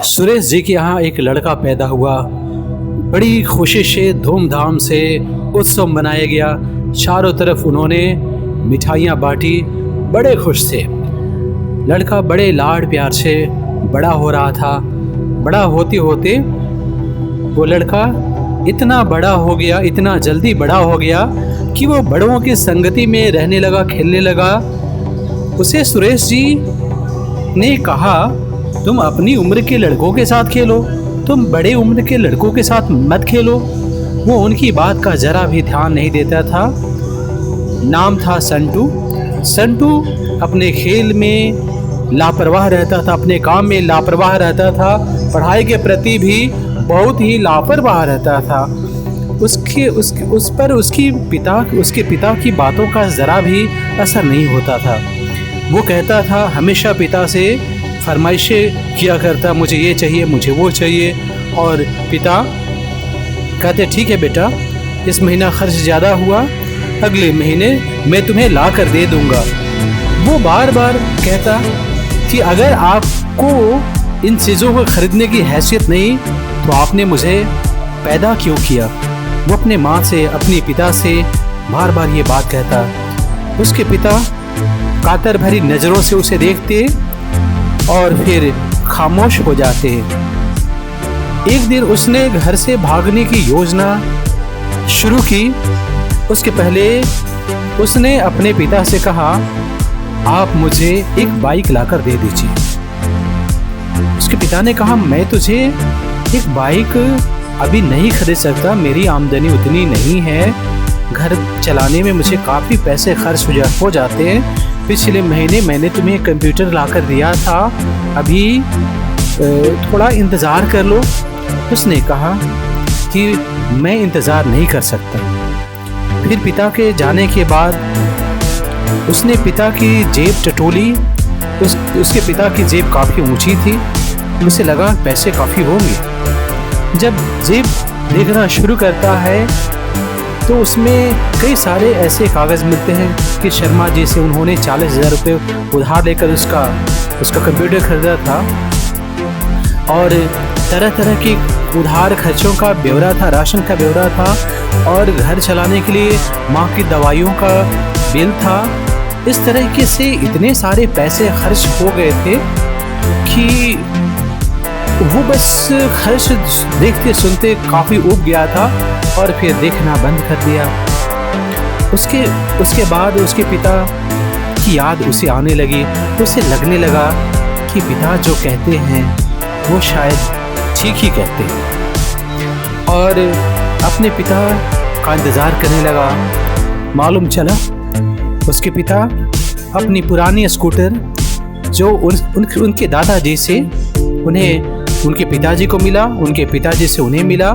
सुरेश जी के यहाँ एक लड़का पैदा हुआ। बड़ी खुशी से धूमधाम से उत्सव मनाया गया। चारों तरफ उन्होंने मिठाइयाँ बांटी, बड़े खुश थे। लड़का बड़े लाड प्यार से बड़ा हो रहा था। बड़ा होते होते वो लड़का इतना बड़ा हो गया, इतना जल्दी बड़ा हो गया कि वो बड़ों की संगति में रहने लगा, खेलने लगा। उसे सुरेश जी ने कहा, तुम अपनी उम्र के लड़कों के साथ खेलो, तुम बड़े उम्र के लड़कों के साथ मत खेलो। वो उनकी बात का जरा भी ध्यान नहीं देता था। नाम था संटू। संटू अपने खेल में लापरवाह रहता था, अपने काम में लापरवाह रहता था, पढ़ाई के प्रति भी बहुत ही लापरवाह रहता था। उसके पिता की बातों का ज़रा भी असर नहीं होता था। वो कहता था, हमेशा पिता से फरमाइशें किया करता, मुझे ये चाहिए, मुझे वो चाहिए। और पिता कहते, ठीक है बेटा, इस महीना खर्च ज़्यादा हुआ, अगले महीने मैं तुम्हें ला कर दे दूँगा। वो बार बार कहता कि अगर आपको इन चीज़ों को खरीदने की हैसियत नहीं तो आपने मुझे पैदा क्यों किया। वो अपने माँ से, अपने पिता से बार बार ये बात कहता। उसके पिता कातर भरी नज़रों से उसे देखते और फिर खामोश हो जाते। एक दिन उसने घर से भागने की योजना शुरू की। उसके पहले उसने अपने पिता से कहा, आप मुझे एक बाइक लाकर दे दीजिए। उसके पिता ने कहा, मैं तुझे एक बाइक अभी नहीं खरीद सकता, मेरी आमदनी उतनी नहीं है, घर चलाने में मुझे काफ़ी पैसे खर्च हो जाते हैं। पिछले महीने मैंने तुम्हें कंप्यूटर लाकर दिया था, अभी थोड़ा इंतज़ार कर लो। उसने कहा कि मैं इंतज़ार नहीं कर सकता। फिर पिता के जाने के बाद उसने पिता की जेब टटोली। उसके पिता की जेब काफ़ी ऊंची थी। उसे लगा पैसे काफ़ी होंगे। जब जेब देखना शुरू करता है तो उसमें कई सारे ऐसे कागज़ मिलते हैं कि शर्मा जी से उन्होंने 40,000 रुपये उधार लेकर उसका कंप्यूटर खरीदा था। और तरह तरह के उधार खर्चों का ब्यौरा था, राशन का ब्यौरा था, और घर चलाने के लिए माँ की दवाइयों का बिल था। इस तरीके से इतने सारे पैसे खर्च हो गए थे कि वो बस खर्च देखते सुनते काफ़ी ऊब गया था और फिर देखना बंद कर दिया। उसके बाद उसके पिता की याद उसे आने लगी। उसे लगने लगा कि पिता जो कहते हैं वो शायद ठीक ही कहते हैं, और अपने पिता का इंतज़ार करने लगा। मालूम चला उसके पिता अपनी पुरानी स्कूटर जो उनके दादाजी से उन्हें उनके पिताजी को मिला, उनके पिताजी से उन्हें मिला,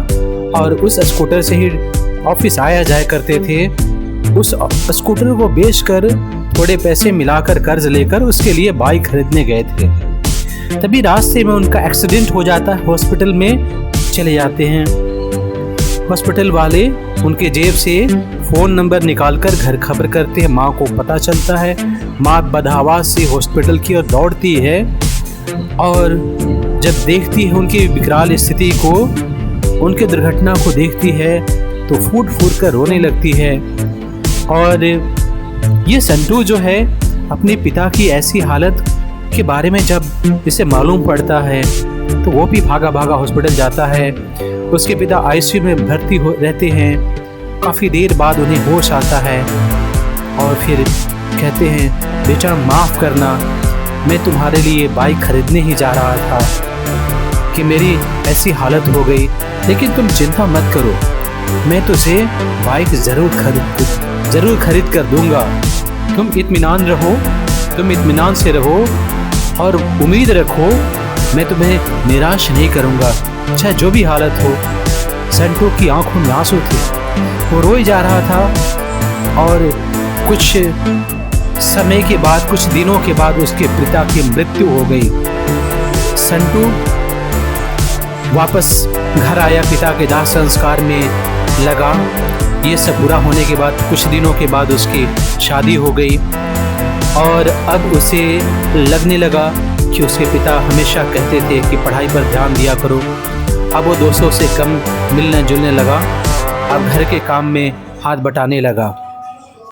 और उस स्कूटर से ही ऑफिस आया जाया करते थे। उस स्कूटर को बेचकर थोड़े पैसे मिलाकर कर्ज लेकर उसके लिए बाइक खरीदने गए थे। तभी रास्ते में उनका एक्सीडेंट हो जाता है। हॉस्पिटल में चले जाते हैं। हॉस्पिटल वाले उनके जेब से फ़ोन नंबर निकालकर घर खबर करते हैं। माँ को पता चलता है। माँ बदहवास से हॉस्पिटल की ओर दौड़ती है और जब देखती है उनकी विकराल स्थिति को, उनके दुर्घटना को देखती है तो फूट फूट कर रोने लगती है। और ये संटू जो है, अपने पिता की ऐसी हालत के बारे में जब इसे मालूम पड़ता है तो वो भी भागा भागा हॉस्पिटल जाता है। उसके पिता आईसीयू में भर्ती रहते हैं। काफ़ी देर बाद उन्हें होश आता है और फिर कहते हैं, बेटा माफ़ करना, मैं तुम्हारे लिए बाइक खरीदने ही जा रहा था कि मेरी ऐसी हालत हो गई, लेकिन तुम चिंता मत करो, मैं तुझे बाइक ज़रूर खरीद कर दूंगा। तुम इत्मीनान से रहो और उम्मीद रखो, मैं तुम्हें निराश नहीं करूंगा, चाहे जो भी हालत हो। संटू की आंखों में आंसू थे। वो रोए जा रहा था और कुछ समय के बाद, कुछ दिनों के बाद उसके पिता की मृत्यु हो गई। संटू वापस घर आया, पिता के दाह संस्कार में लगा। ये सब पूरा होने के बाद कुछ दिनों के बाद उसकी शादी हो गई और अब उसे लगने लगा कि उसके पिता हमेशा कहते थे कि पढ़ाई पर ध्यान दिया करो। अब वो दोस्तों से कम मिलने जुलने लगा, अब घर के काम में हाथ बटाने लगा।